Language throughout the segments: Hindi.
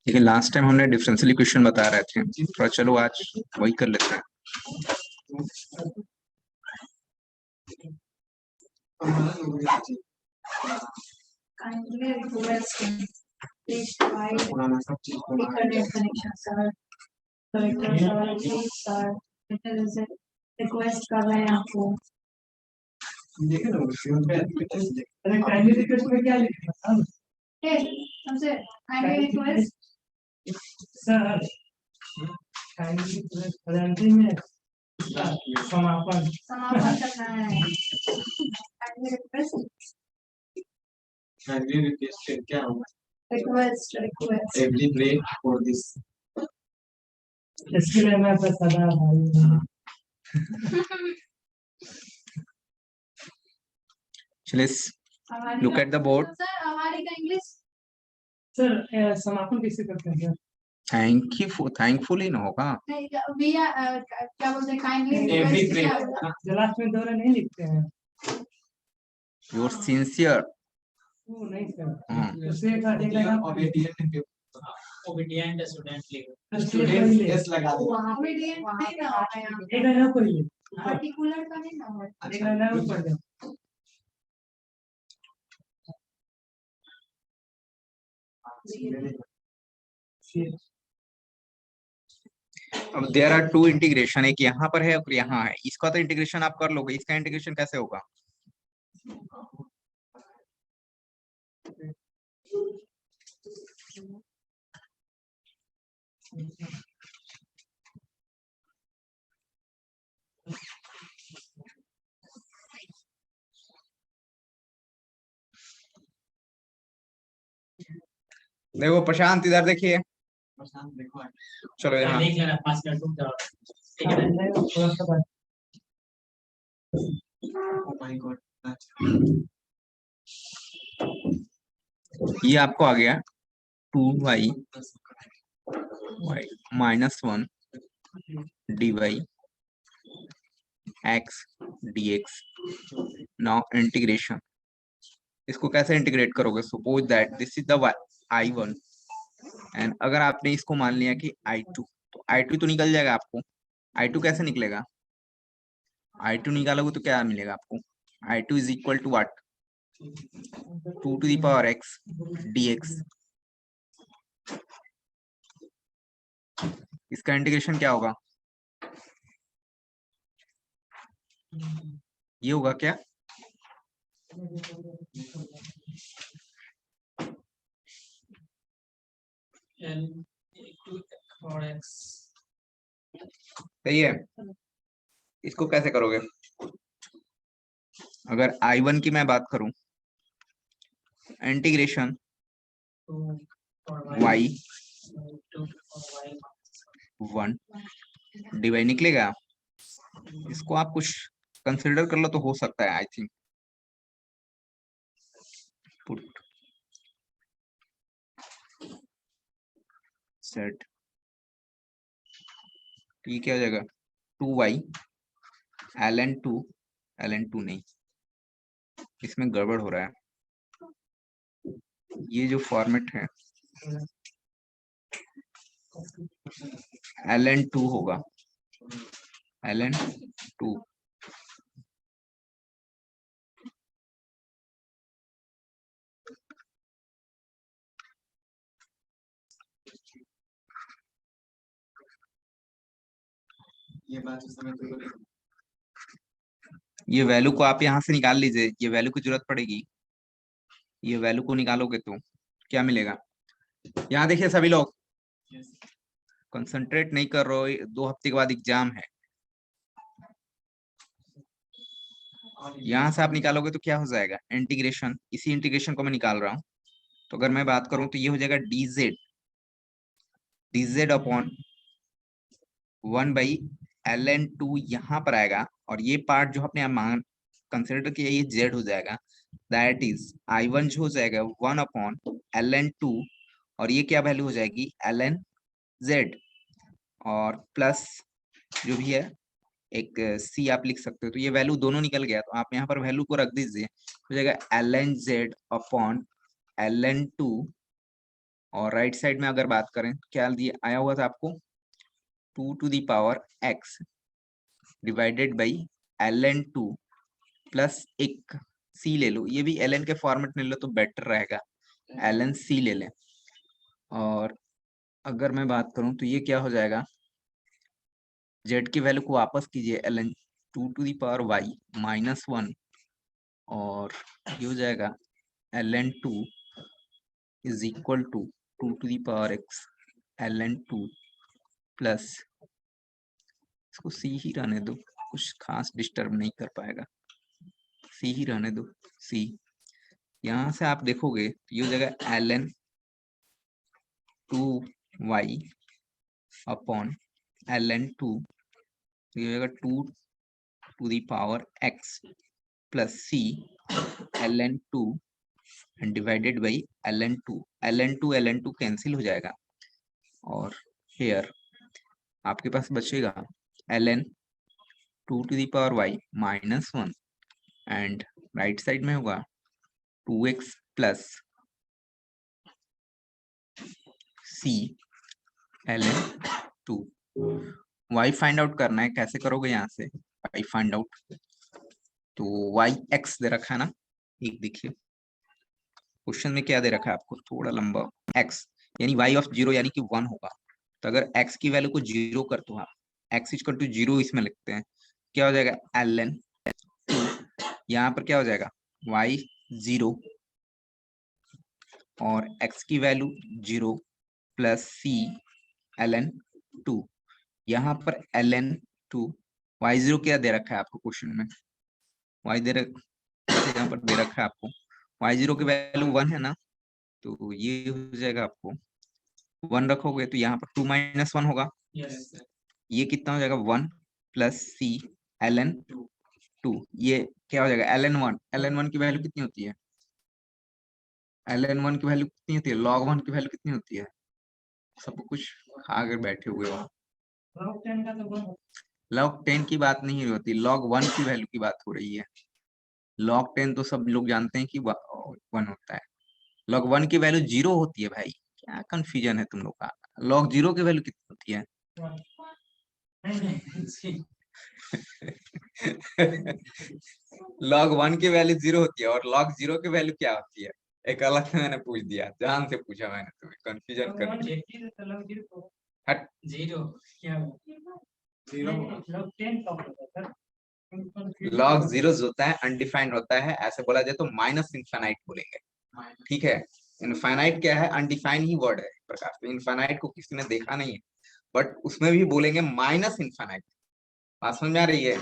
लेकिन लास्ट टाइम हमने डिफरेंशियल इक्वेशन बता रहे थे, थोड़ा चलो आज वही कर लेते हैं। Kindly request please provide internet connection, sir. Director sir, please sir, request कर रहे हैं आपको। काइंडली रिक्वेस्ट में क्या लिखा है? हमसे kindly request sir kindly request करंटी में समापन करना है। kindly request क्या होगा? request Every break for this. इसके लिए मैं बता रहा हूँ। चलिए look at the board. Sir हमारी का इंग्लिश सर समापन कैसे करते हैं सर? थैंकफुल ही ना होगा। क्या बोलते हैं kindly Every request break. क्या होगा? लास्ट में दोहरा नहीं लिखते हैं। Your sincere. वो नहीं सर। हाँ। उससे एक line Obedient student leave. Student Yes लगा दो. वहाँ पे नहीं ना होगा यहाँ। एक लाइन और पढ़िए। पर्टिकुलर का नहीं ना होगा। एक लाइन और पढ़ दो। अब देयर आर टू इंटीग्रेशन, एक यहाँ पर है और यहाँ है। इसका तो इंटीग्रेशन आप कर लोगे, इसका इंटीग्रेशन कैसे होगा? देखो प्रशांत इधर देखिए, चलो यहाँ देख लेना 5 मिनट रुक जाओ. ठीक है. थोड़ा सा बात। Oh my God. ये आपको आ गया 2y -1 dy x dx। Now integration, इसको कैसे इंटीग्रेट करोगे? Suppose that this is the I1 and अगर आपने इसको मान लिया कि I2, तो I2 तो निकल जाएगा आपको। I2 कैसे निकलेगा? I2 निकालोगे तो क्या मिलेगा आपको? I2 is equal to what? 2 to the power x dx। इसका इंटीग्रेशन क्या होगा? ये होगा क्या? सही है। इसको कैसे करोगे? अगर I1 की मैं बात करूं, इंटीग्रेशन y1 dy निकलेगा। इसको आप कुछ कंसिडर कर लो तो हो सकता है। आई थिंक पुट सेट, ठीक है, हो जाएगा 2y ln2 नहीं, इसमें गड़बड़ हो रहा है। ये जो फॉर्मेट है ln2 होगा, ln2 ये बात उस समय तो ये वैल्यू को आप यहाँ से निकाल लीजिए, ये वैल्यू की जरूरत पड़ेगी। ये वैल्यू को निकालोगे तो क्या मिलेगा? यहाँ देखिए सभी लोग कंसंट्रेट नहीं कर रहे हो, 2 हफ्ते के बाद एग्जाम है। यहाँ से आप निकालोगे तो क्या हो जाएगा? इंटीग्रेशन, इसी इंटीग्रेशन को मैं निकाल रहा हूँ। तो अगर मैं बात करूं तो ये हो जाएगा dz अपॉन 1/ln2 यहाँ पर आएगा, और ये पार्ट जो आपने मान कंसिडर किया ये z हो जाएगा। दैट इज I1 जो हो जाएगा 1/ln2, और ये क्या वैल्यू हो जाएगी? ln z, और प्लस जो भी है एक c आप लिख सकते हो। तो ये वैल्यू दोनों निकल गया, तो आप यहाँ पर वैल्यू को रख दीजिए, हो जाएगा ln z अपॉन ln2 और राइट साइड में अगर बात करें तो क्या दिया आया हुआ था आपको 2 to the power x divided by ln2 plus एक c ले लो, ये भी ln के फॉर्मेट में लो तो बेटर रहेगा, ln c ले लें। और अगर मैं बात करूं तो ये क्या हो जाएगा, z की वैल्यू को वापस कीजिए ln2 to the power y minus 1 और ये हो जाएगा ln2 is equal to 2 to the power x ln2 plus, इसको c ही रहने दो, कुछ खास डिस्टर्ब नहीं कर पाएगा, c ही रहने दो c। यहाँ से आप देखोगे तो ये हो जाएगा ln2y अपॉन ln2, ये हो जाएगा 2 to the power x plus c ln2 and divided by ln2 cancel हो जाएगा और हेयर आपके पास बचेगा ln2 to the power y minus 1 and right side में होगा 2x plus c ln2। y find out करना है, कैसे करोगे यहाँ से y फाइंड आउट, तो y x दे रखा है ना, एक देखिए क्वेश्चन में क्या दे रखा है आपको, थोड़ा लंबा x यानी y ऑफ 0 यानी कि 1 होगा, तो अगर x की वैल्यू को 0 कर दो आप, x इक्वल टू 0 इसमें लिखते हैं, क्या हो जाएगा ln2, यहाँ पर क्या हो जाएगा y 0 और x की वैल्यू 0 प्लस c ln2, यहाँ पर ln2 y0 क्या दे रखा है आपको क्वेश्चन में, y दे यहाँ पर दे रखा है आपको y0 की वैल्यू 1 है ना, तो ये हो जाएगा आपको 1 रखोगे तो यहाँ पर 2 माइनस 1 होगा, Yes. ये कितना हो जाएगा 1 प्लस c ln2, ये क्या हो जाएगा ln1 की वैल्यू कितनी होती है, ln1 की वैल्यू कितनी होती है, log1 की वैल्यू कितनी होती है, सब कुछ आगे बैठे हुए हो, log 10 का तो बहुत log 10 की बात नहीं होती, log 1 की वैल्यू की बात हो रही है, log 10 तो सब लोग जानते हैं कि 1 होता है, log 1 की वैल्यू 0 होती है भाई, क्या कंफ्यूजन है तुम लोग का, log 0 की वैल्यू कितनी होती है See, log 1 की वैल्यू 0 होती है और log 0 की वैल्यू क्या होती है, एक अलग से मैंने पूछ दिया, जान से पूछा मैंने, तुम्हें कंफ्यूजन कर log 80 तो log 0 को हट। zero. क्या हुआ? Zero होगा. log 10 का होता है log 0 होता है अनडिफाइंड होता है, ऐसे बोला जाए तो माइनस इनफाइनाइट बोलेंगे, Minus. ठीक है। इनफाइनाइट क्या है, अनडिफाइंड ही वर्ड है एक प्रकार से, इनफाइनाइट को किसी ने देखा नहीं है, बट उसमें भी बोलेंगे माइनस इनफाइनाइट, बात समझ में आ रही है।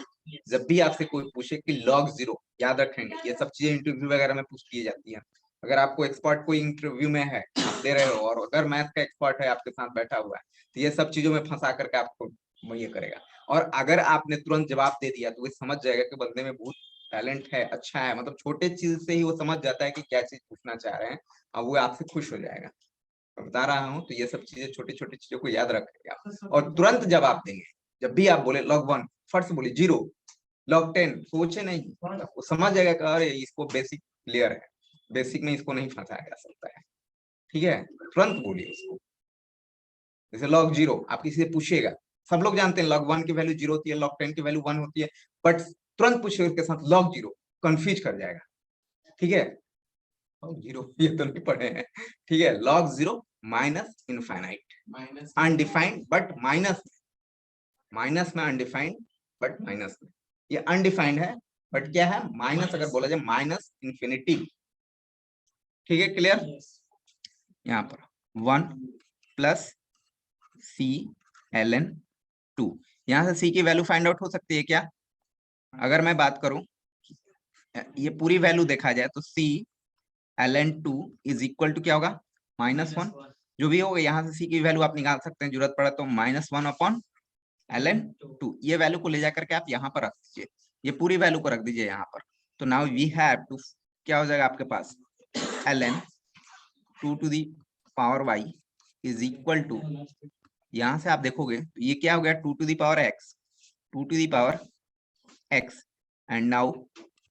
जब भी आपसे कोई पूछे कि log 0, याद रखेंगे ये सब चीजें इंटरव्यू वगैरह में पूछ ली जाती है, अगर आपको एक्सपर्ट कोई इंटरव्यू में है आप दे रहे हो और अगर मैथ का एक्सपर्ट है आपके साथ बैठा हुआ है तो ये सब चीजों में फंसा करके आपको वो ये करेगा, और अगर आपने तुरंत जवाब दे दिया तो वो समझ जाएगा कि बंदे में बहुत टैलेंट है, अच्छा है, मतलब छोटे चीज से ही वो समझ जाता है कि क्या चीज पूछना चाह रहे हैं और वो आपसे खुश हो जाएगा, मैं बता रहा हूँ। तो ये सब चीजें छोटी छोटी चीजों को याद रखेगा और तुरंत जवाब देंगे, जब भी आप बोले log 1 फट से बोले 0, log 10 सोचे नहीं, वो समझ जाएगा कि अरे इसको बेसिक क्लियर है, बेसिक में इसको नहीं फंसाया जा सकता है, ठीक है, तुरंत बोलिए उसको। जैसे log 0 आप किसी से पूछिएगा, सब लोग जानते हैं log 1 की वैल्यू 0 होती है, log 10 की वैल्यू 1 होती है, बट तुरंत पूछिए उसके साथ log 0, कंफ्यूज कर जाएगा, ठीक है। log 0 ये तो नहीं पढ़े हैं, ठीक है। log 0 minus infinite, Minus. Undefined but minus में अनडिफाइंड बट माइनस में, ये अनडिफाइंड है बट क्या है माइनस, अगर बोला जाए माइनस इंफिनिटी, ठीक है, क्लियर। Yes. यहाँ पर 1 प्लस c ln2, यहाँ से c की वैल्यू फाइंड आउट हो सकती है क्या, अगर मैं बात करूं ये पूरी वैल्यू देखा जाए तो c ln2 is equal to क्या होगा -1, जो भी होगा यहाँ से c की वैल्यू आप निकाल सकते हैं, जरूरत पड़ा तो -1 अपॉन ln2, ये वैल्यू को ले जाकर के आप यहाँ पर रख दीजिए, ये पूरी वैल्यू को रख दीजिए यहाँ पर, तो नाउ वी हैव टू, क्या हो जाएगा आपके पास ln2 to the power y is equal to, यहाँ से आप देखोगे तो ये क्या हो गया 2 to the power x and now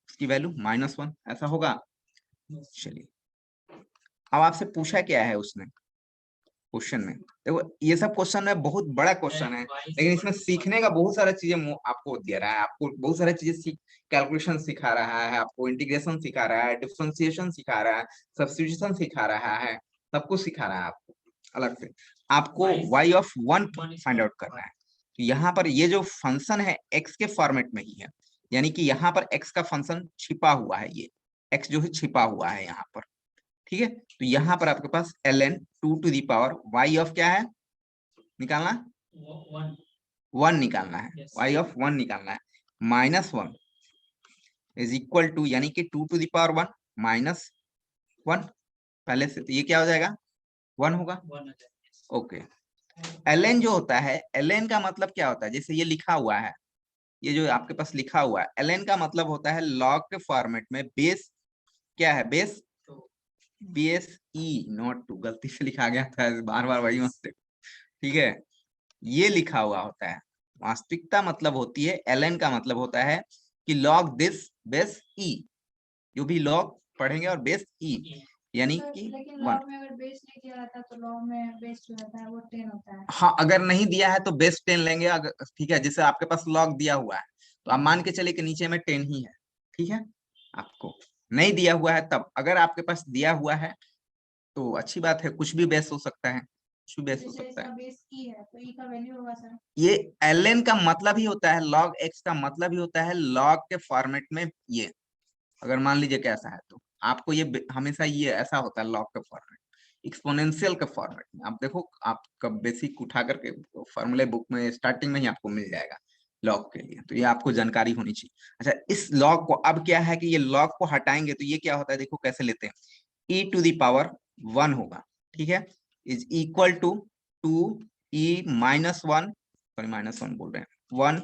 इसकी वैल्यू -1, ऐसा होगा। चलिए अब आपसे पूछा क्या है उसने, क्वेश्चन में। देखो ये सब क्वेश्चन में बहुत बड़ा क्वेश्चन है, लेकिन इसमें सीखने का बहुत सारा चीजें आपको दे रहा है, आपको बहुत सारी चीजें सीख, कैलकुलेशन सिखा रहा है, आपको इंटीग्रेशन सिखा रहा है, डिफरेंशिएशन सिखा रहा है, सब्स्टिट्यूशन सिखा रहा है, सब कुछ सिखा रहा है आपको अलग से। आपको y ऑफ 1 फाइंड आउट करना है। तो यहाँ पर ये जो फंक्शन है x के फॉर्मेट में ही है, यानी कि यहाँ पर x का फंक्शन छिपा हुआ है, ये x जो है छिपा हुआ है यहाँ पर, ठीक है। तो यहाँ पर आपके पास ln 2 to the power y of क्या है निकालना, 1 निकालना है, Yes. y ऑफ 1 निकालना है, -1 इज इक्वल टू, यानी कि 2 टू दी पावर 1 माइनस 1 पहले से, तो ये क्या हो जाएगा 1 होगा। ओके, ln जो होता है, ln का मतलब क्या होता है, जैसे ये लिखा हुआ है, ये जो आपके पास लिखा हुआ है, ln का मतलब होता है log के फॉर्मेट में बेस क्या है, बेस नॉट 2, गलती से लिखा गया था, बार बार वही मत, ठीक है, ये लिखा हुआ होता है। वास्तविकता मतलब होती है, ln का मतलब होता है कि log दिस बेस e, जो भी log पढ़ेंगे और बेस e, यानी सर, कि लेकिन 1। लॉग में अगर बेस नहीं दिया रहता तो लॉग में बेस जो रहता है वो 10 होता है। हाँ, अगर नहीं दिया है तो बेस 10 लेंगे, अगर ठीक है, जैसे आपके पास log दिया हुआ है तो आप मान के चलिए कि नीचे में 10 ही है, ठीक है। आपको नहीं दिया हुआ है तब, अगर आपके पास दिया हुआ है तो अच्छी बात है, कुछ भी बेस हो सकता है, कुछ भी बेस हो जैसे सकता है। इसका बेस ई है तो ई का वैल्यू होगा सर। ये ln का मतलब ही होता है, log x का मतलब ही होता है log के फॉर्मेट में, ये अगर मान लीजिए कैसा है तो आपको ये हमेशा ये ऐसा होता है log के फॉर्मेट, एक्सपोनेंशियल के फॉर्मेट में। आप देखो, आपका बेसिक उठा करके फॉर्मूले बुक में स्टार्टिंग में ही आपको मिल जाएगा log के लिए, तो ये आपको जानकारी होनी चाहिए। अच्छा, इस log को अब क्या है कि ये log को हटाएंगे तो ये क्या होता है, देखो कैसे लेते हैं, e टू दी पावर 1 होगा, ठीक है, is equal to 2e minus 1, sorry -1 बोल रहे हैं, 1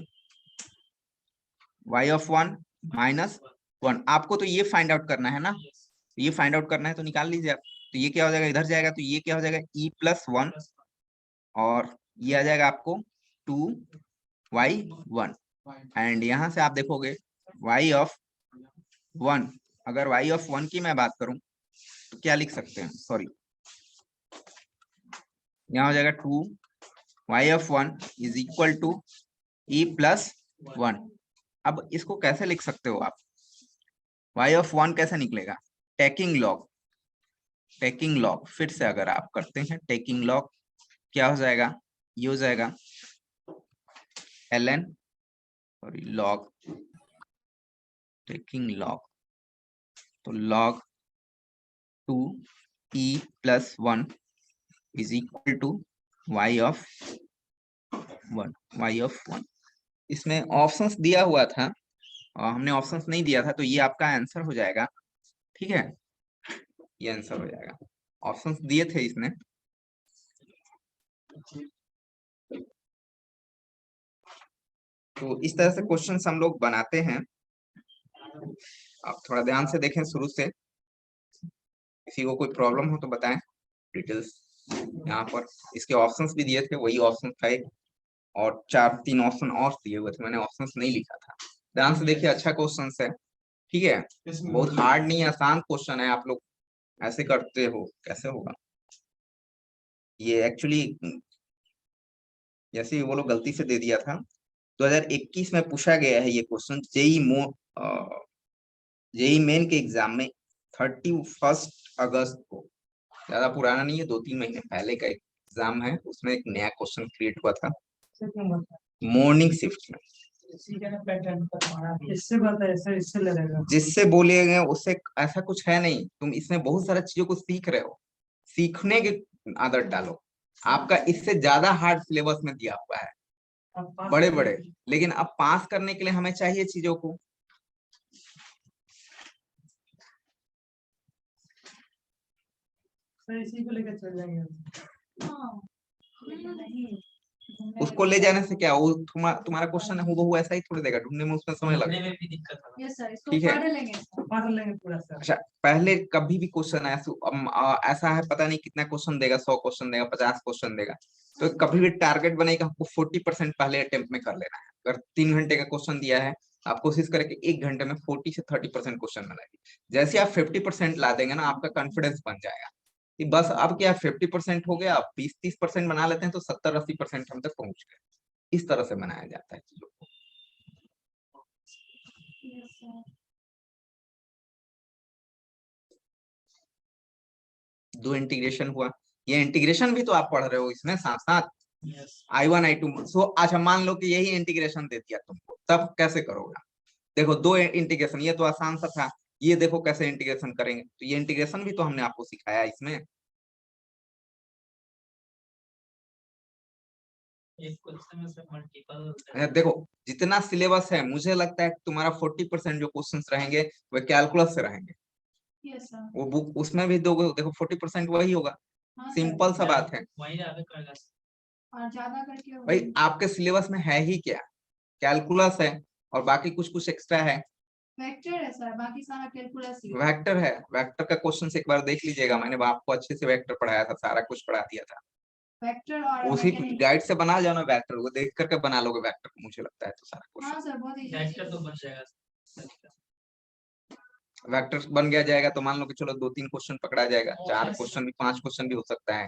y ऑफ 1 माइनस 1। आपको तो ये फाइंड आउट करना है ना, तो ये फाइंड आउट करना है तो निकाल लीजिए आप। तो ये क्या हो जाएगा, इधर जाएगा तो ये क्या हो जाएगा e प्लस 1, और ये आ जाएगा आपको 2y1, एंड यहाँ से आप देखोगे y ऑफ 1, अगर y ऑफ 1 की मैं बात करूं तो क्या लिख सकते हैं, सॉरी, यहाँ हो जाएगा 2y of 1 is equal to e plus 1। अब इसको कैसे लिख सकते हो आप, y ऑफ 1 कैसे निकलेगा, टेकिंग लॉग फिर से अगर आप करते हैं टेकिंग लॉग, क्या हो जाएगा, ये हो जाएगा ln, sorry log, taking log, तो log 2e plus 1 is equal to y of 1। इसमें ऑप्शंस दिया हुआ था और हमने ऑप्शंस नहीं दिया था, तो ये आपका आंसर हो जाएगा, ठीक है, ये आंसर हो जाएगा, ऑप्शंस दिए थे इसने। तो इस तरह से क्वेश्चंस हम लोग बनाते हैं, आप थोड़ा ध्यान से देखें शुरू से, किसी को कोई प्रॉब्लम हो तो बताएं, डिटेल्स यहाँ पर इसके ऑप्शंस भी दिए थे, वही ऑप्शन था एक, और 3 ऑप्शन और दिए हुए थे, मैंने ऑप्शंस नहीं लिखा था। ध्यान से देखिए, अच्छा क्वेश्चन है, ठीक है, बहुत हार्ड नहीं, आसान क्वेश्चन है। आप लोग ऐसे करते हो कैसे होगा, ये एक्चुअली जैसे वो लोग गलती से दे दिया था, 2021 में पूछा गया है ये क्वेश्चन, जेई मेन के एग्जाम में 31 अगस्त को, ज्यादा पुराना नहीं है, 2-3 महीने पहले का एग्जाम है, उसमें एक नया क्वेश्चन क्रिएट हुआ था मॉर्निंग शिफ्ट में। इससे बता, ऐसे इससे लगेगा जिससे बोलेंगे उससे ऐसा कुछ है नहीं, तुम इसमें बहुत सारा चीजों को सीख रहे हो, सीखने की आदत डालो। आपका इससे ज्यादा हार्ड सिलेबस में दिया हुआ है, बड़े बड़े, लेकिन अब पास करने के लिए हमें चाहिए चीजों को। सर इसी को लेकर चल जाएंगे। हाँ नहीं, उसको ले जाने से क्या, वो तुम्हारा क्वेश्चन है वो ऐसा ही थोड़ी देगा, ढूंढने में उसमें समय लगेगा। में भी दिक्कत होगा। यस सर, इसको ठीक है। पढ़ लेंगे सर। पढ़ लेंगे पूरा सर। अच्छा, पहले कभी भी क्वेश्चन ऐसा है, पता नहीं कितना क्वेश्चन देगा, 100 क्वेश्चन देगा, 50 क्वेश्चन देगा, तो कभी भी टारगेट बनेगा आपको 40% पहले अटेम्प्ट में कर लेना है। अगर 3 घंटे का क्वेश्चन दिया है, आप कोशिश करें कि 1 घंटे में 40 से 30% क्वेश्चन बनाइए। जैसे आप 50% ला देंगे ना, आपका कॉन्फिडेंस बन जाएगा, कि बस अब क्या 50% हो गया, 20-30% बना लेते हैं तो 70-80% हम तक पहुंच गए। इस तरह से बनाया जाता है चीजों को। Yes, sir. दो इंटीग्रेशन हुआ, ये इंटीग्रेशन भी तो आप पढ़ रहे हो इसमें साथ साथ। Yes. I1 I2 सो अच्छा मान लो कि यही इंटीग्रेशन दे दिया तुमको, तब कैसे करोगे? देखो दो इंटीग्रेशन, ये तो आसान सा था, ये देखो कैसे इंटीग्रेशन करेंगे। तो ये इंटीग्रेशन भी तो हमने आपको सिखाया इसमें। एक क्वेश्चन में से मल्टीपल देखो जितना सिलेबस है, मुझे लगता है तुम्हारा 40% जो क्वेश्चंस रहेंगे वे कैलकुलस से रहेंगे। Yes, sir. वो बुक उसमें भी दोगे, देखो 40% वही होगा। हाँ, sir. सिंपल सा बात है वही ज्यादा करेगा। और ज्यादा करके हो भाई, गई। आपके सिलेबस में है ही क्या, कैलकुलस है और बाकी कुछ कुछ एक्स्ट्रा है। वेक्टर है सर, बाकी सारा कैलकुलस ही है। वेक्टर है, वेक्टर का क्वेश्चन एक बार देख लीजिएगा, मैंने आपको अच्छे से वेक्टर पढ़ाया था, सारा कुछ पढ़ा दिया था। वेक्टर और उसी मैकेनिक। गाइड से बना जाओ ना वेक्टर, वो देख करके बना लोगे वेक्टर, मुझे लगता है तो सारा क्वेश्चन हाँ सर, बहुत इजी वेक्टर तो बन जाएगा। वेक्टर बन गया जाएगा। तो मान लो कि चलो 2-3 क्वेश्चन पकड़ा जाएगा, 4 क्वेश्चन भी, 5 क्वेश्चन भी हो सकता है।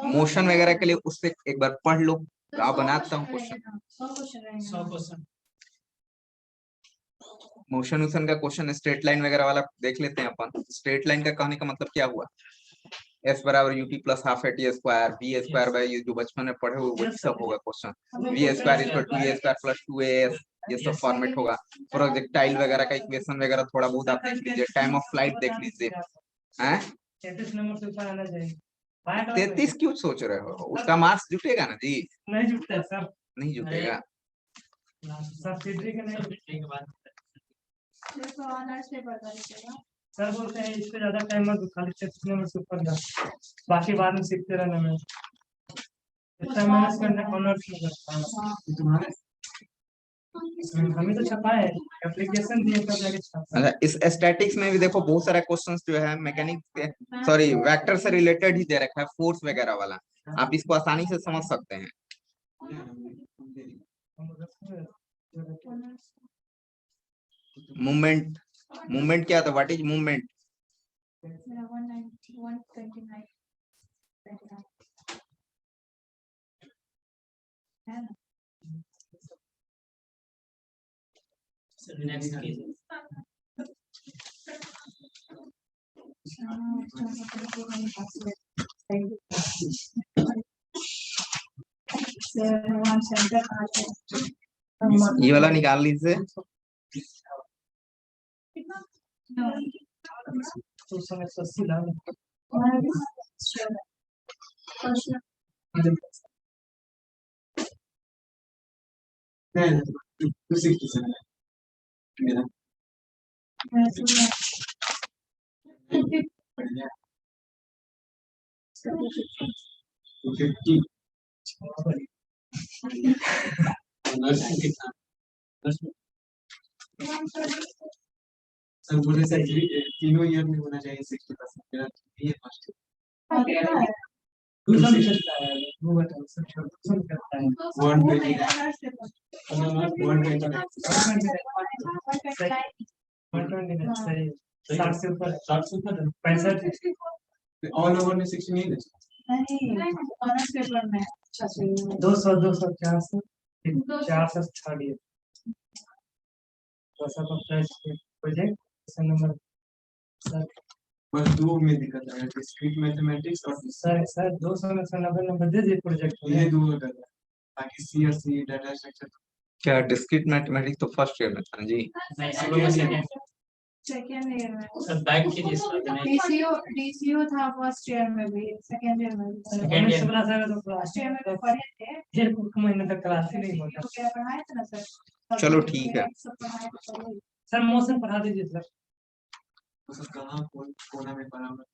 मोशन वगैरह के लिए उससे एक बार पढ़ लो, तो आप बनाता हूँ क्वेश्चन। 100 क्वेश्चन रहेंगे। 100 क्वेश्चन। मोशन वोशन का क्वेश्चन, स्ट्रेट लाइन वगैरह वाला देख लेते हैं अपन। स्ट्रेट लाइन का कहने का मतलब क्या हुआ, S बराबर UT plus half AT square, B square by, ये जो बचपन में पढ़े हुए वही सब होगा question. V square equal to A स्क्वायर प्लस 2AS, ये सब फॉर्मेट होगा। प्रोजेक्टाइल वगैरह का इक्वेशन वगैरह थोड़ा बहुत आप देख लीजिए, टाइम ऑफ फ्लाइट देख लीजिए। हैं 33 नंबर से ऊपर आना चाहिए। 33 क्यों सोच रहे हो, उसका मार्क्स जुटेगा ना जी? नहीं जुटता है सर। नहीं जुटेगा। सब्सिडी के नहीं। सब्सिडी के बाद तो ऑनर्स पेपर का लिखेगा। सर बोलते हैं इस पे ज्यादा टाइम मत दो, खाली 33 नंबर से ऊपर जा, बाकी बाद में सीखते रहना। मैं इतना मैनेजमेंट ऑनर्स में करता हूं। तुम्हारे हमें तो छपा है, एप्लीकेशन दिए तब जाके छपा है। अच्छा, इस स्टैटिक्स में भी देखो बहुत सारा क्वेश्चंस जो है मैकेनिक्स के, सॉरी वेक्टर से रिलेटेड ही दे रखा है, फोर्स वगैरह वाला। आप इसको आसानी से समझ सकते हैं। मूवमेंट, मूवमेंट क्या था, व्हाट इज मूवमेंट? मेरा 190 129 है ना। नेक्स्ट केस ये वाला निकाल लीजिए। तो समय 80 लाख सर बोले सर तीनों ईयर में होना चाहिए 60%, मेरा ये फर्स्ट दूसरा करता है, वो बताओ सर दूसरा करता है। 129 सही है। 60 से ऊपर 65 ऑल ओवर में 60 नहीं है। नहीं, ऑनर्स पेपर में 200 200 400 400 छाड़िए। वैसा तो प्रोजेक्ट नंबर सर बस दो में दिक्कत है, डिस्क्रीट मैथमेटिक्स और सर 200 में से 90 नंबर दे दिए प्रोजेक्ट ये दो होता है। बाकी CSC डाटा स्ट्रक्चर क्या डिस्क्रीट मैथमेटिक्स तो फर्स्ट ईयर में था जी। नहीं सेकंड सेकेंड ईयर में। सर बैक के जिस पर नहीं DCO था फर्स्ट ईयर में भी, सेकेंड ईयर में भी। सेकंड ईयर फर्स्ट ईयर में तो पढ़े थे, एक महीने तक क्लास ही नहीं होता। तो क्या पढ़ाए थे ना सर। चलो ठीक है। सब पढ़ाए थे। सर मोशन पढ़ा दीजिए सर। तो कहाँ कोना में पढ़ा हुआ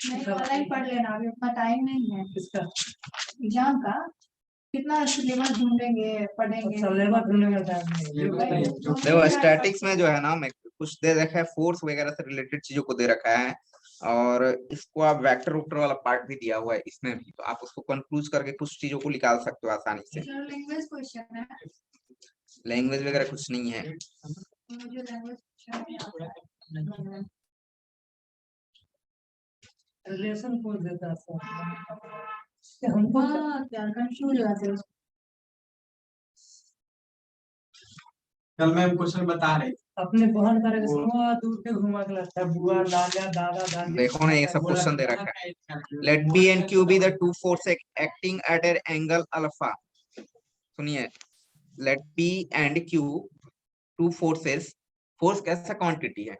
नहीं, ऑनलाइन पढ़ लेना, अभी उतना टाइम नहीं है इसका एग्जाम का। कितना सिलेबस ढूंढेंगे, पढ़ेंगे। सिलेबस ढूंढने का टाइम नहीं ये है। देखो स्टैटिक्स में जो है ना, मैं कुछ दे रखा है, फोर्स वगैरह से रिलेटेड चीजों को दे रखा है, और इसको आप वेक्टर वुक्टर वाला पार्ट भी दिया हुआ है इसमें भी, तो आप उसको कंक्लूज करके कुछ चीजों को निकाल सकते हो आसानी से। लैंग्वेज क्वेश्चन है, लैंग्वेज वगैरह कुछ नहीं है। मुझे लैंग्वेज क्वेश्चन रिलेशन पूछ देता है सर हमको क्या कंफ्यूज हो जाते हैं कल मैम क्वेश्चन बता रहे अपने बहन करे दूर के घुमा के लगता है बुआ लालिया दादा दादी देखो ना ये सब क्वेश्चन दे रखा है। Let B and Q be the two force acting at an angle alpha. सुनिए, let B and Q two forces, force कैसा क्वांटिटी है,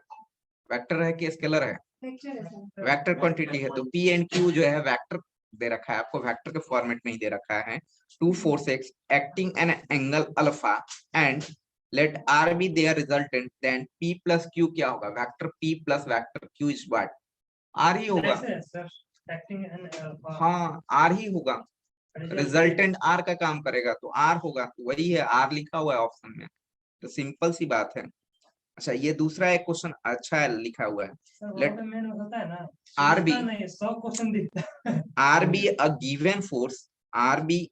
वेक्टर है कि स्केलर है, लेक्चर है सर वेक्टर क्वांटिटी है। तो पी एंड क्यू जो है वेक्टर दे रखा है आपको, वेक्टर के फॉर्मेट में ही दे रखा है। Two forces acting an angle alpha and let R be their resultant, then P plus Q क्या होगा, vector P plus vector Q is what, R ही होगा। ऐसे है सर एक्टिंग एंड हाँ आर ही होगा, रिजल्टेंट आर का काम करेगा तो आर होगा, तो वही है, आर लिखा हुआ है ऑप्शन में, तो सिंपल सी बात है। अच्छा ये दूसरा एक क्वेश्चन अच्छा है लिखा हुआ है, लेट मेन होता है ना आर बी, नहीं 100 क्वेश्चन दिखता है R be a given force, R be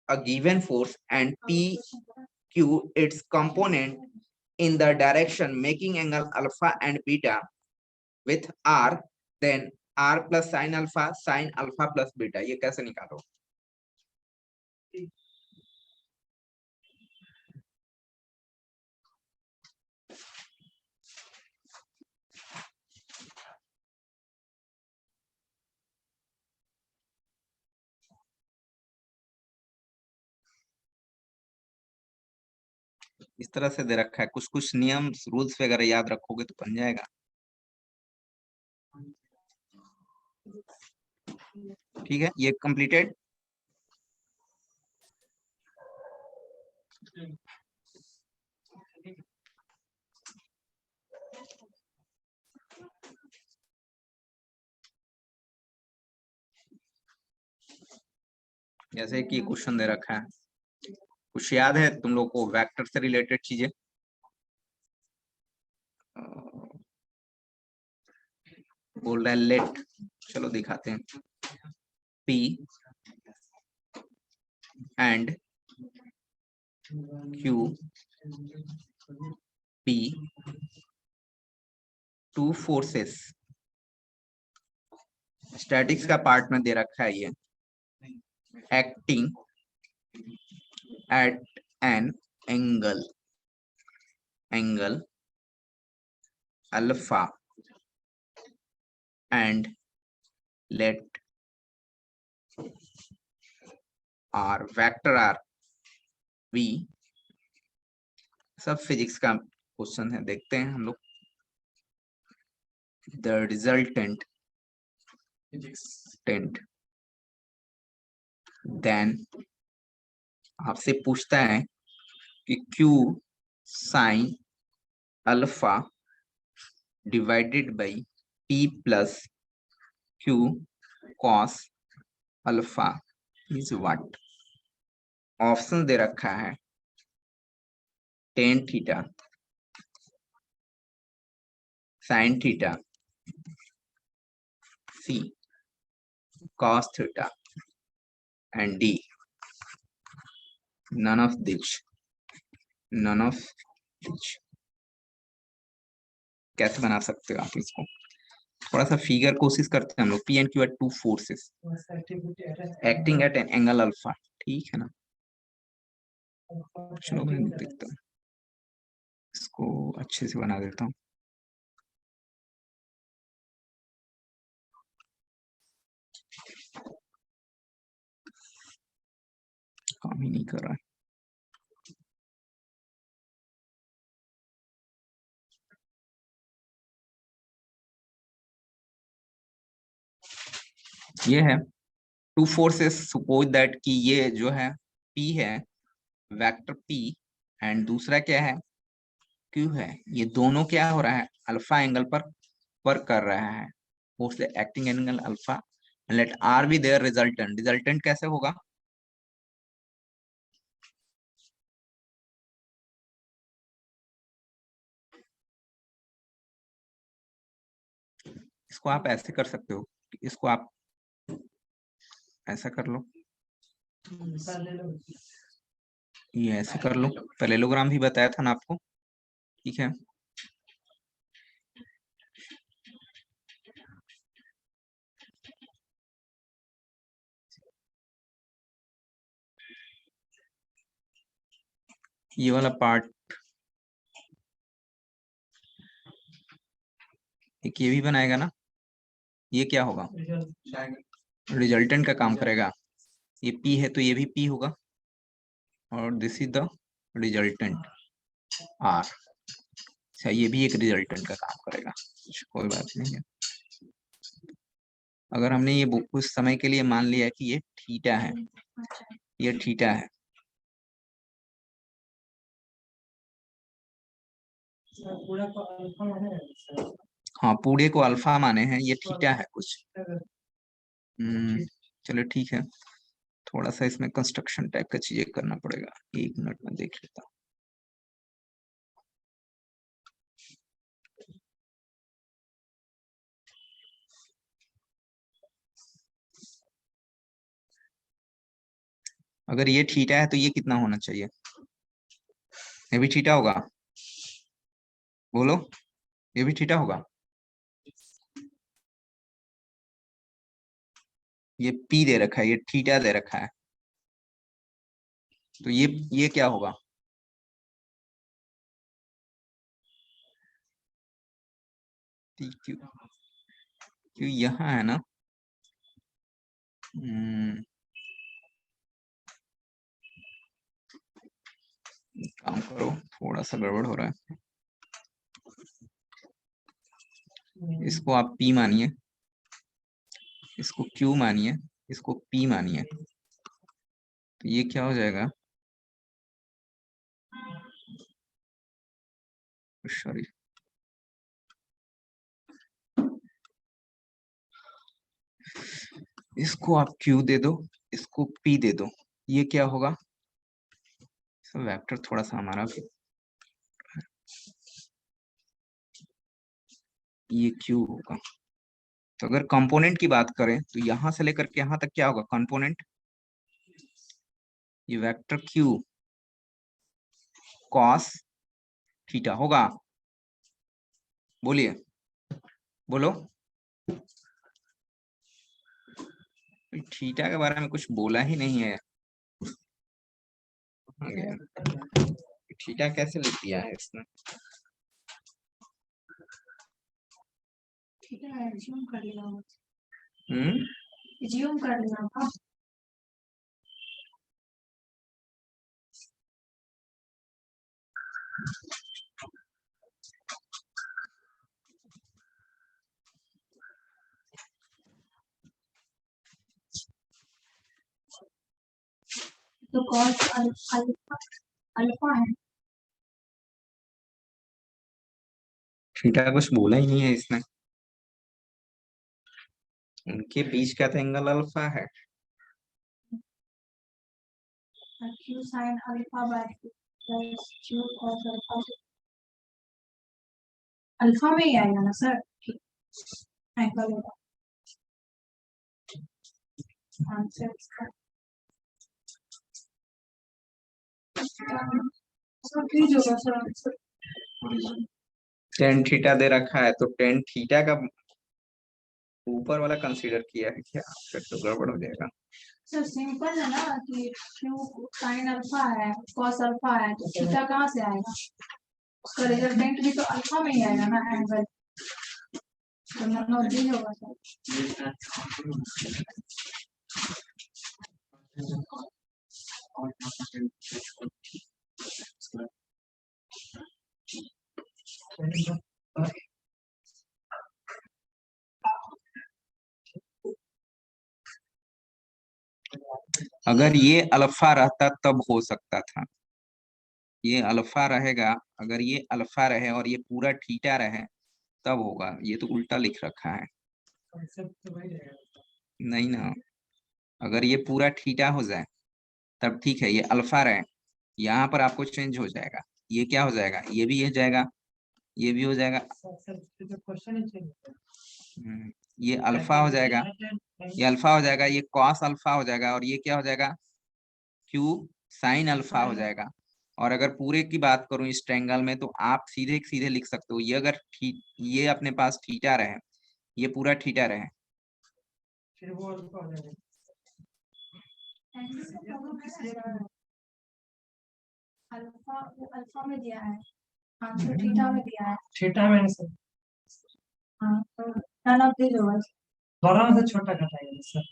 a given force and p q its component in the direction making angle alpha and beta with r, then r plus sin alpha plus beta, ये कैसे निकालो। इस तरह से दे रखा है, कुछ कुछ नियम रूल्स वगैरह याद रखोगे तो बन जाएगा। ठीक है, ये कंप्लीटेड। जैसे कि क्वेश्चन दे रखा है, कुछ याद है तुम लोग को वेक्टर से रिलेटेड चीजें, बोल रहा है लेट, चलो दिखाते हैं, P and Q P two forces, statics का पार्ट में दे रखा है ये, acting at an angle alpha and let r vector r v, सब फिजिक्स का क्वेश्चन है, देखते हैं हम लोग। द रिजल्टेंट देन आपसे पूछता है कि q sine alpha divided by p plus q cos alpha is what. Option दे रखा है tan theta, sine theta, C cos theta and d, none of which कैसे बना सकते हो आप इसको, थोड़ा सा फिगर कोशिश करते हैं हम लोग। P and Q at two forces acting at an angle alpha, ठीक है ना। चलो मैं देखता हूँ, इसको अच्छे से बना देता हूँ। काम ही नहीं कर रहा है। ये है टू फोर्सेस, सपोज दैट कि ये जो है P है, वेक्टर P, एंड दूसरा क्या है Q है, ये दोनों क्या हो रहा है, अल्फा एंगल पर वर्क कर रहा है, force acting angle alpha, let R be their resultant कैसे होगा, इसको आप ऐसे कर सकते हो, इसको आप ऐसा कर लो, ये ऐसे कर लो, पैरेललोग्राम भी बताया था ना आपको, ठीक है। ये वाला पार्ट एक ये भी बनाएगा ना, ये क्या होगा, रिजल्टेंट का काम करेगा। ये P है तो ये भी P होगा, और this is the resultant R। अच्छा, ये भी एक रिजल्टेंट का काम करेगा, कोई बात नहीं है। अगर हमने ये कुछ समय के लिए मान लिया कि ये थीटा है, अच्छा ये थीटा है, पूरा को अल्फा माने हैं सर। हाँ पूरे को अल्फा माने हैं, ये थीटा है कुछ। अगर चलो ठीक है, थोड़ा सा इसमें कंस्ट्रक्शन टाइप का चीजें करना पड़ेगा, 1 मिनट में देख लेता हूँ। अगर ये थीटा है तो ये कितना होना चाहिए, ये भी थीटा होगा, बोलो, ये भी थीटा होगा। ये P दे रखा है, ये थीटा दे रखा है, तो ये क्या होगा, क्यों क्यों यहाँ है ना। काम करो, थोड़ा सा गड़बड़ हो रहा है। इसको आप P मानिए, इसको Q मानिए, इसको P मानिए, तो ये क्या हो जाएगा, सॉरी, इसको आप Q दे दो, इसको P दे दो, ये क्या होगा, वेक्टर थोड़ा सा हमारा भी, ये Q होगा। तो अगर कंपोनेंट की बात करें तो यहां से लेकर के यहां तक क्या होगा कंपोनेंट, ये वेक्टर Q cos थीटा होगा, बोलिए, बोलो, थीटा के बारे में कुछ बोला ही नहीं है। थीटा कैसे लिख दिया है इसने, ठीक है, ज्यूम कर लेना, हम्म ज्यूम कर लेना था। तो cos अल्फा अल्फा है, थीटा कुछ बोला ही नहीं है इसने, उनके बीच का तो एंगल अल्फा है। q sin alpha bye plus q cos alpha, alpha में ही आएगा ना सर, ठीक एंगल होगा आंसर इसका। सब ठीक होगा सर आंसर। टेन थीटा दे रखा है, तो टेन थीटा का ऊपर वाला कंसीडर किया है क्या, फिर तो गड़बड़ हो जाएगा। सर सिंपल है ना कि q sin अल्फा है cos अल्फा है, तो थीटा कहाँ से आएगा, उसका रिजल्टेंट भी तो अल्फा में ही आएगा ना एंगल, तो नॉट डी होगा सर। अगर ये अल्फा रहता तब हो सकता था, ये अल्फा रहेगा, अगर ये अल्फा रहे और ये पूरा थीटा रहे तब होगा, ये तो उल्टा लिख रखा है। कॉन्सेप्ट तो वही रहेगा। नहीं ना, अगर ये पूरा थीटा हो जाए तब ठीक है, ये अल्फा रहे, यहाँ पर आपको चेंज हो जाएगा, ये क्या हो जाएगा, ये भी हो जाएगा, ये भी हो जाएगा, सर तो क्वेश्चन ही चेंज ये अल्फा हो जाएगा, ये अल्फा हो जाएगा, ये कॉस अल्फा हो जाएगा, और ये क्या हो जाएगा, क्यू साइन अल्फा हो जाएगा। और अगर पूरे की बात करूं इस ट्रायंगल में, तो आप सीधे सीधे लिख सकते हो, ये अगर ये अपने पास थीटा रहे, ये पूरा थीटा रहे, फिर वो अल्फा हो जाएगा। अल्फा वो अल्फा में दिया है, आंसर थीटा में दिया है। थीटा में सर हाँ तो नन ऑफ दिस होगा। बड़ा से छोटा घटाएंगे सर।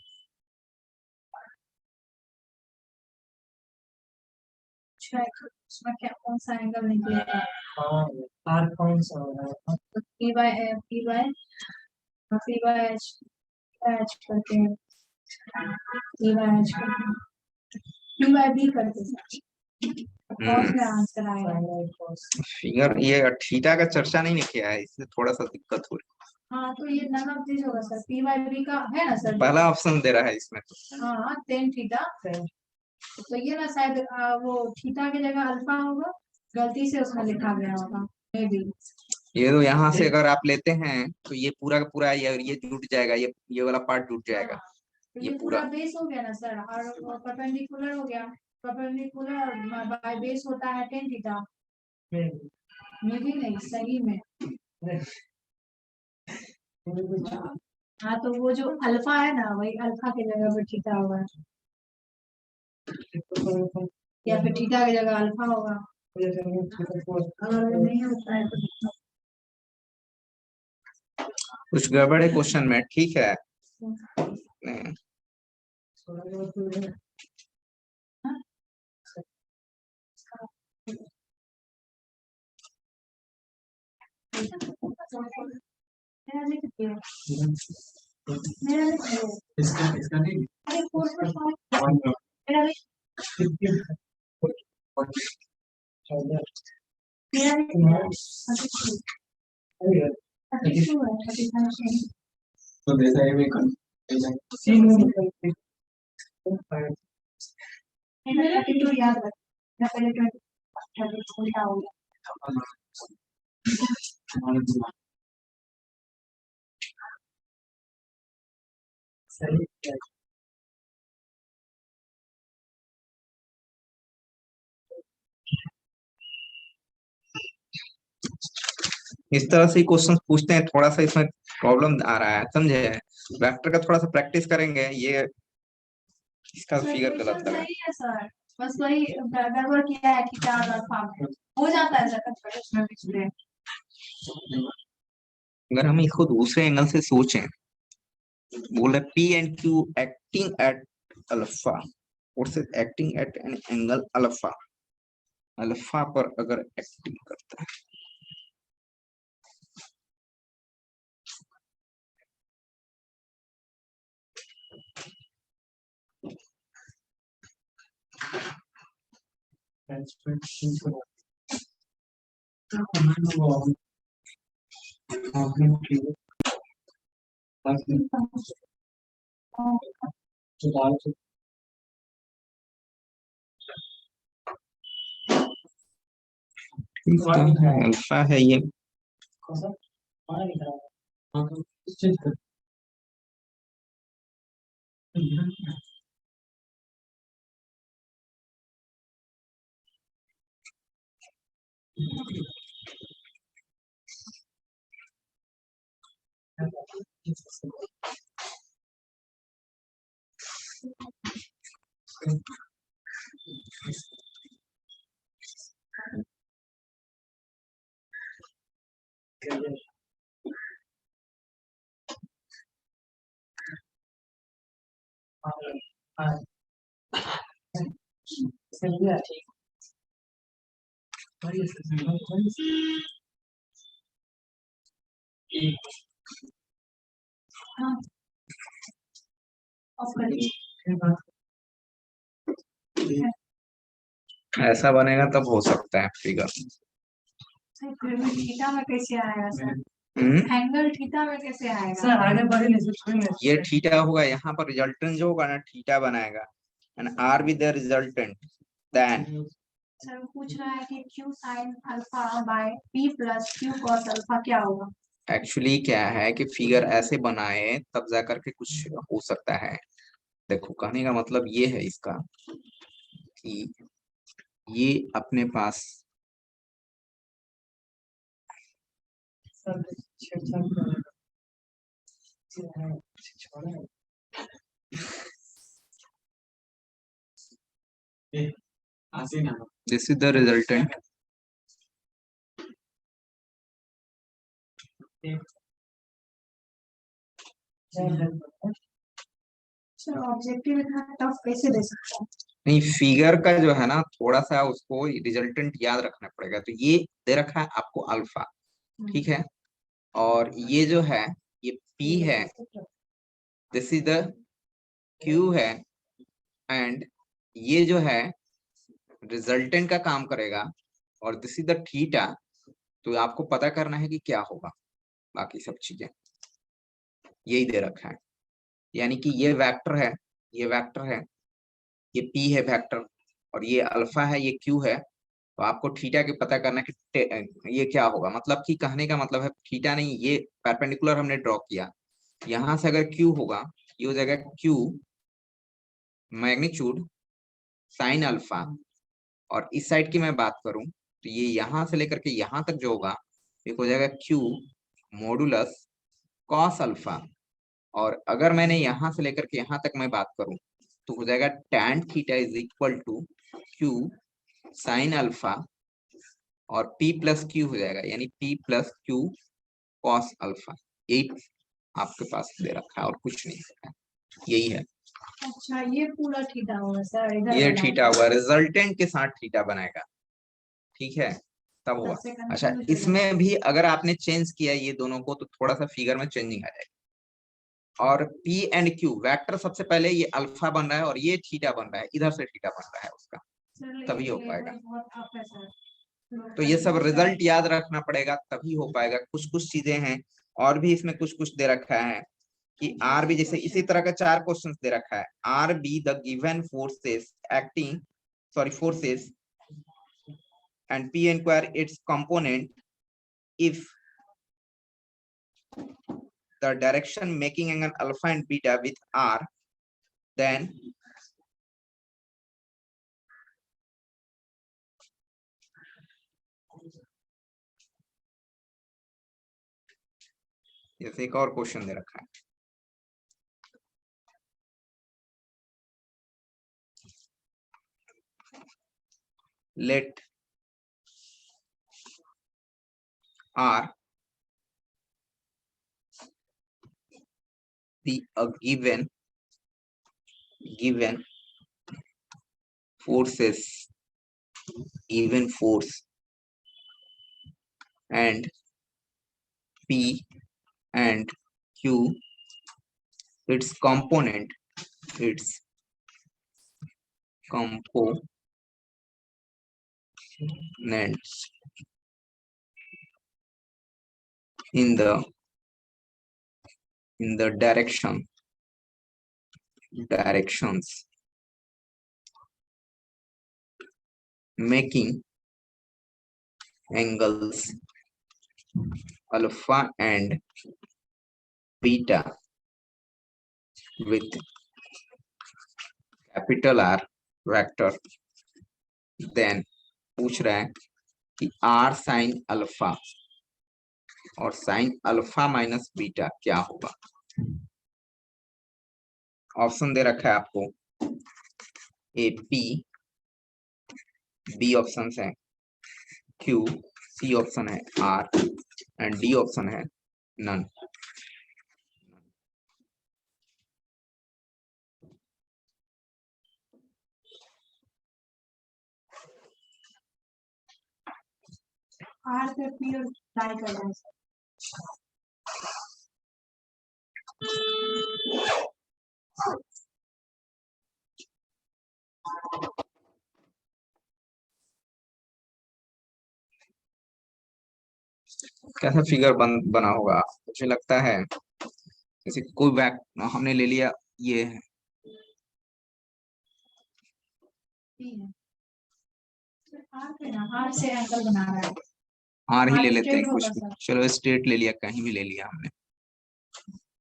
उसमें क्या कौन सा एंगल निकलेगा? हाँ आर कौन सा हो रहा है? तो P/H करते हैं, P/H करते हैं, P/B करते हैं, कौन सा आंसर आएगा? Sin cos फिगर ये थीटा का चर्चा नहीं किया है, इसलिए थोड़ा सा दिक्कत हो रही हाँ तो ये नन ऑफ दिस होगा सर, P/B का है ना सर? है। पहला ऑप्शन दे रहा है इसमें तो। हाँ tan थीटा, sin तो ये ना शायद वो थीटा की जगह अल्फा होगा, गलती से उसमें लिखा गया होगा मे बी। ये तो यहाँ से अगर आप लेते हैं तो ये पूरा का पूरा ये जुट जाएगा, ये वाला पार्ट जुट जाएगा। तो ये ये पूरा पूरा बेस हो गया ना सर, और परपेंडिकुलर हो गया, परपेंडिकुलर बाय बेस होता है tan थीटा। में मे बी नहीं, सही में। हाँ तो वो जो अल्फा है ना, वही अल्फा की जगह पे थीटा होगा, या फिर थीटा की जगह अल्फा होगा। अगर नहीं होता है तो कुछ गड़बड़ है क्वेश्चन में, ठीक है। नहीं, मेरा लिख दिया, मेरा लिख दिया, इसका नहीं अरे कोर्स में मेरा लिख, मेरा लिख दिया, 32 है, 35 तो जैसा ये मेरा 32 याद रख, मैं पहले 32 उल्टा हो गया। सही इस तरह से क्वेश्चन पूछते हैं, थोड़ा सा इसमें प्रॉब्लम आ रहा है, समझे। वेक्टर का थोड़ा सा प्रैक्टिस करेंगे, ये इसका फिगर गलत लगा। सही है सर, बस वही गड़बड़ किया है कि चार अल्फा में हो जाता है सर इसमें पिछले। अगर हम इसको दूसरे एंगल से सोचें, बोले P and Q acting at alpha और से acting at an angle alpha, alpha पर अगर एक्टिंग करता है अल्फा है ये। हाँ ऑफ कर दीजिए। ऐसा बनेगा तब हो सकता है फिगर। सर फिर भी थीटा में कैसे आएगा सर? हम्म, एंगल थीटा में कैसे आएगा? सर आगे बढ़े नहीं सर नहीं ये थीटा होगा, यहाँ पर रिजल्टेंट जो होगा ना थीटा बनाएगा, and R be the resultant, then sir वो पूछ रहा है कि Q sin alpha by P plus Q cos alpha क्या होगा? एक्चुअली क्या है कि फिगर ऐसे बनाए तब जा करके कुछ हो सकता है। देखो कहने का मतलब ये है इसका कि ये अपने पास सर छेड़छाड़ कर छोड़ा आसीन है दिस इज द रिजल्टेंट, चलो ऑब्जेक्टिव इतना टफ कैसे दे सकते हैं? नहीं फिगर का जो है ना थोड़ा सा उसको रिजल्टेंट याद रखना पड़ेगा। तो ये दे रखा है आपको अल्फा, ठीक है, और ये जो है ये पी है, दिस इज द क्यू है, एंड ये जो है रिजल्टेंट का काम करेगा, और दिस इज द थीटा। तो आपको पता करना है कि क्या होगा, बाकी सब चीजें यही दे रखा है। यानी कि ये वेक्टर है, ये वेक्टर है, ये पी है वेक्टर, और ये अल्फा है, ये क्यू है। तो आपको थीटा के पता करना है कि ये क्या होगा। मतलब कि कहने का मतलब है थीटा नहीं, ये परपेंडिकुलर हमने ड्रॉ किया, यहां से अगर क्यू होगा, ये हो जाएगा क्यू मैग्नीट्यूड साइन अल्फा, और इस साइड की मैं बात करूं तो ये यहां से लेकर के यहां तक जो होगा ये हो जाएगा क्यू मॉडुलस कॉस अल्फा। और अगर मैंने यहां से लेकर के यहां तक मैं बात करूं तो हो जाएगा tan theta is equal to Q sine alpha, और p प्लस क्यू हो जाएगा, यानी p plus Q cos alpha. यही आपके पास दे रखा है और कुछ नहीं है, यही है। अच्छा ये पूरा थीटा होगा सर, इधर ये वाला थीटा हुआ, रिजल्टेंट के साथ थीटा बनाएगा, ठीक है, तब हुआ। सबसे अच्छा confuse हो इसमें भी अगर आपने चेंज किया ये दोनों को तो थोड़ा सा फिगर में चेंजिंग आ जाएगी। और P एंड Q वेक्टर सबसे पहले ये अल्फा बन रहा है और ये थीटा बन रहा है, इधर से थीटा बन रहा है उसका, सर, तभी हो ये पाएगा। बहुत टफ है सर। तो ये सब रिजल्ट याद रखना पड़ेगा तभी हो पाएगा। कुछ कुछ चीजें हैं और भी इसमें कुछ कुछ दे रखा है कि आर भी, जैसे इसी तरह का 4 क्वेश्चंस दे रखा है। R be the given forces acting, sorry forces, and P inquire its component if the direction making angle alpha and beta with R, then जैसे एक और क्वेश्चन दे रखा है, let R be a given forces, given force, and P and Q its components in the directions making angles alpha and beta with capital R vector, then पूछ रहा है कि R sin अल्फा और sin अल्फा माइनस बीटा क्या होगा। ऑप्शन दे रखा है आपको, ए पी, बी ऑप्शन है क्यू, सी ऑप्शन है आर, एंड डी ऑप्शन है नन। आर पे पी और ट्राई कर रहे हैं सर। कैसा फिगर बना होगा, मुझे लगता है जैसे कोई बैक हमने ले लिया, ये है पी है सर, आर पे ना, आर से एंगल बना रहा है। आर ही ले आर लेते हैं straight कुछ होगा भी। सर। चलो स्ट्रेट ले लिया, कहीं भी ले लिया हमने,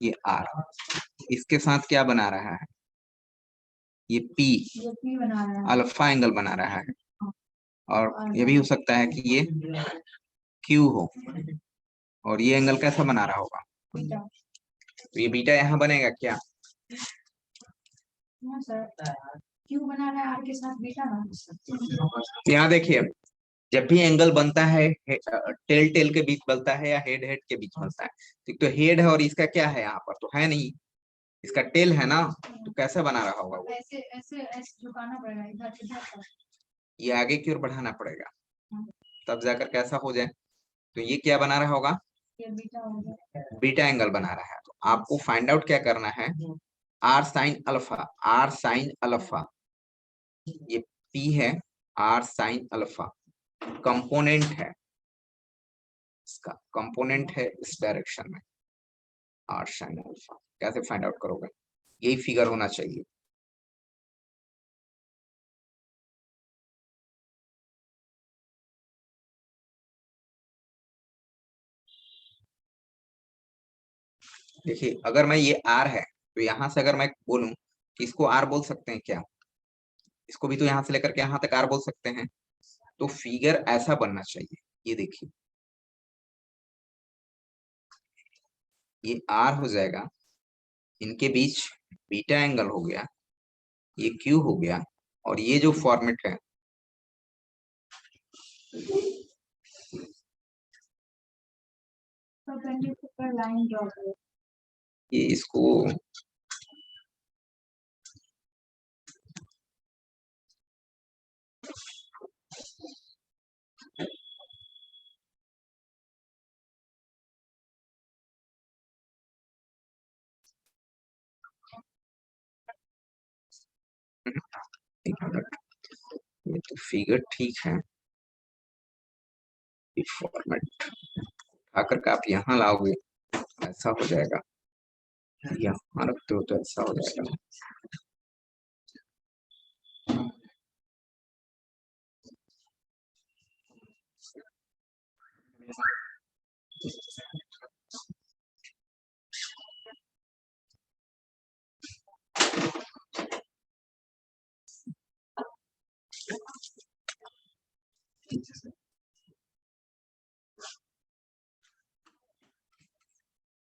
ये आर, इसके साथ क्या बना रहा है, ये पी ये पी बना रहा है। अल्फा एंगल बना रहा है, और ये भी हो सकता है कि ये क्यू हो, और ये एंगल कैसा बना रहा होगा, बीटा। तो ये बीटा यहाँ बनेगा क्या। हाँ सर। क्यू बना रहा है आर के साथ बीटा ना। तो यहाँ देखिए, जब भी एंगल बनता है टेल टेल के बीच बनता है या हेड हेड के बीच बनता है, तो हेड है और इसका क्या है, यहाँ पर तो है नहीं, इसका टेल है ना, तो कैसे बना रहा होगा वो, ऐसे ऐसे ऐसे झुकाना पड़ेगा इधर इधर तक। ये आगे की ओर बढ़ाना पड़ेगा, तब जाकर कैसा हो जाए। तो ये क्या बना रहा होगा, ये बीटा हो गया। बीटा एंगल बना रहा है। तो आपको फाइंड आउट क्या करना है, R sine alpha, R sine alpha, ये पी है, आर साइन अल्फा कंपोनेंट है, इसका कंपोनेंट है इस डायरेक्शन में, आर साइन अल्फा। कैसे फाइंड आउट करोगे, यही फिगर होना चाहिए। देखिए, अगर मैं ये आर है, तो यहां से अगर मैं बोलूं कि इसको आर बोल सकते हैं क्या, इसको भी तो यहां से लेकर के यहां तक आर बोल सकते हैं, तो फिगर ऐसा बनना चाहिए। ये देखिए, ये आर हो जाएगा, इनके बीच बीटा एंगल हो गया, ये क्यू हो गया, और ये जो फॉर्मेट है परपेंडिकुलर लाइन ड्रॉ करो। ये इसको ये तो फिगर ठीक है, ये फॉर्मेट आकर के आप यहाँ लाओगे ऐसा हो जाएगा, यहाँ रखते हो तो ऐसा हो जाएगा।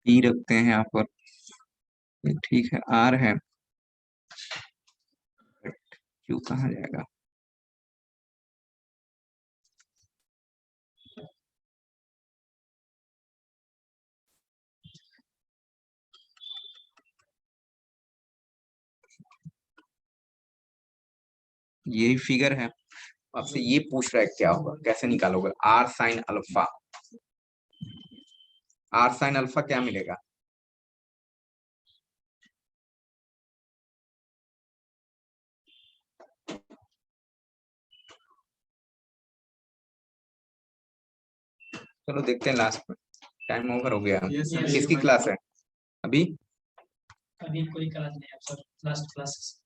ई रखते हैं यहाँ पर, ये ठीक है, आर है, क्यू कहाँ जाएगा, यही फिगर है। आपसे ये पूछ रहा है क्या होगा, कैसे निकालोगे, R sine alpha, R sine alpha क्या मिलेगा, चलो देखते हैं लास्ट में, टाइम ओवर हो गया। Yes, sir. किसकी क्लास है अभी, अभी कोई क्लास नहीं है सर, लास्ट क्लास